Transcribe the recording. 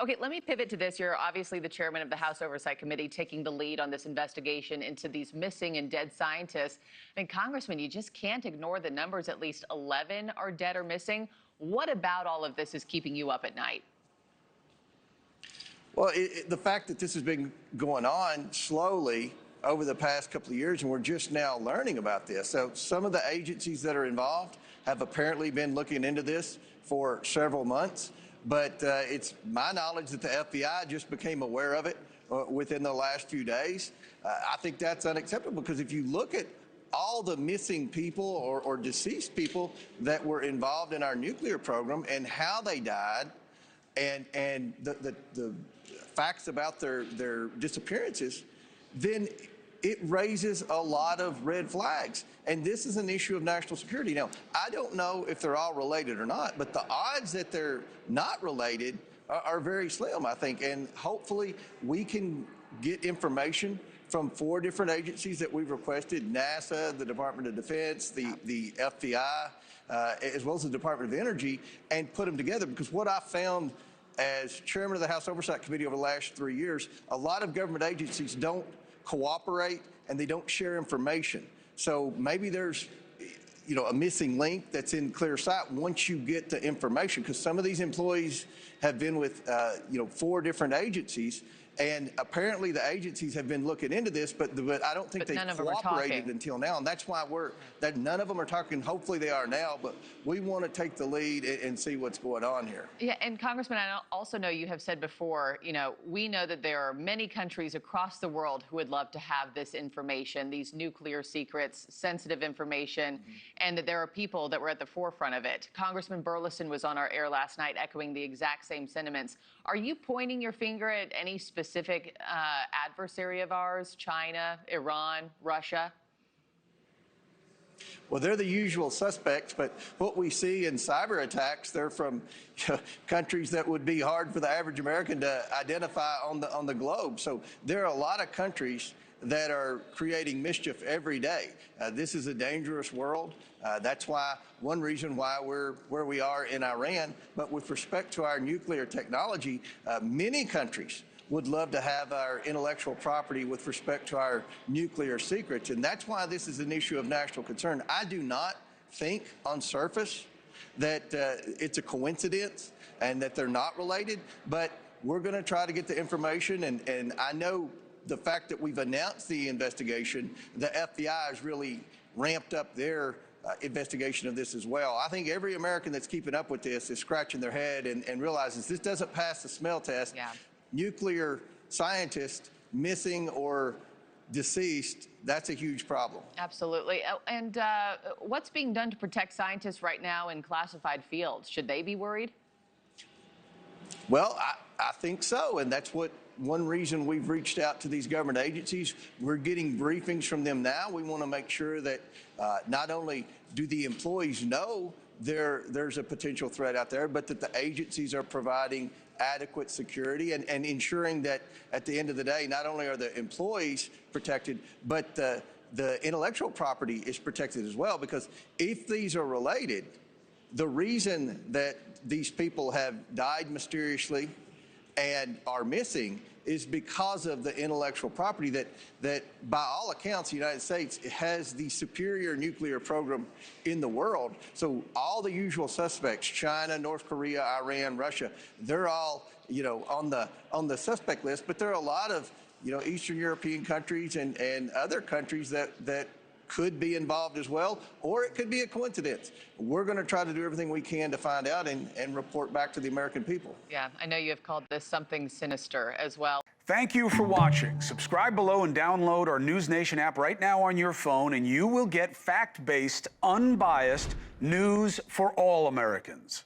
Okay, let me pivot to this. You're obviously the chairman of the House Oversight Committee, taking the lead on this investigation into these missing and dead scientists. I mean, Congressman, you just can't ignore the numbers. At least 11 are dead or missing. What about all of this is keeping you up at night? Well, the fact that this has been going on slowly over the past couple of years, and we're just now learning about this. So some of the agencies that are involved have apparently been looking into this for several months, but it's my knowledge that the FBI just became aware of it within the last few days. I think that's unacceptable, because if you look at all the missing people or deceased people that were involved in our nuclear program and how they died, and the facts about their disappearances, then it raises a lot of red flags. And this is an issue of national security. Now, I don't know if they're all related or not, but the odds that they're not related are very slim, I think. And hopefully we can get information from 4 different agencies that we've requested: NASA, the Department of Defense, the FBI, as well as the Department of Energy, and put them together. Because what I found as chairman of the House Oversight Committee over the last 3 years, a lot of government agencies don't cooperate and they don't share information. So maybe there's a missing link that's in clear sight once you get the information, because some of these employees have been with 4 different agencies, and apparently the agencies have been looking into this, but I don't think they've cooperated until now, and that's why none of them are talking. Hopefully they are now, but we want to take the lead and see what's going on here. Yeah, and Congressman, I also know you have said before, we know that there are many countries across the world who would love to have this information, these nuclear secrets, sensitive information, and that there are people that were at the forefront of it. Congressman Burleson was on our air last night echoing the exact same sentiments. Are you pointing your finger at any specific adversary of ours, China, Iran, Russia? Well, they're the usual suspects, but what we see in cyber attacks, they're from countries that would be hard for the average American to identify on the globe. So there are a lot of countries that are creating mischief every day. This is a dangerous world. That's one reason why we're where we are in Iran. But with respect to our nuclear technology, many countries would love to have our intellectual property with respect to our nuclear secrets. And that's why this is an issue of national concern. I do not think on surface that it's a coincidence and that they're not related, but we're going to try to get the information. And I know the fact that we've announced the investigation, the FBI has really ramped up their investigation of this as well. I think every American that's keeping up with this is scratching their head and realizes this doesn't pass the smell test. Yeah. Nuclear scientists missing or deceased, that's a huge problem. Absolutely. And what's being done to protect scientists right now in classified fields? Should they be worried? Well, I think so, and that's one reason we've reached out to these government agencies. We're getting briefings from them now. We want to make sure that not only do the employees know there's a potential threat out there, but that the agencies are providing adequate security and ensuring that at the end of the day, not only are the employees protected, but the intellectual property is protected as well. Because if these are related, the reason that these people have died mysteriously and are missing is because of the intellectual property that by all accounts, the United States has the superior nuclear program in the world. So all the usual suspects, China, North Korea, Iran, Russia, they're all, on the suspect list, but there are a lot of, Eastern European countries and other countries that could be involved as well, or it could be a coincidence. We're going to try to do everything we can to find out and report back to the American people. Yeah, I know you have called this something sinister as well. Thank you for watching. Subscribe below and download our NewsNation app right now on your phone, and you will get fact-based, unbiased news for all Americans.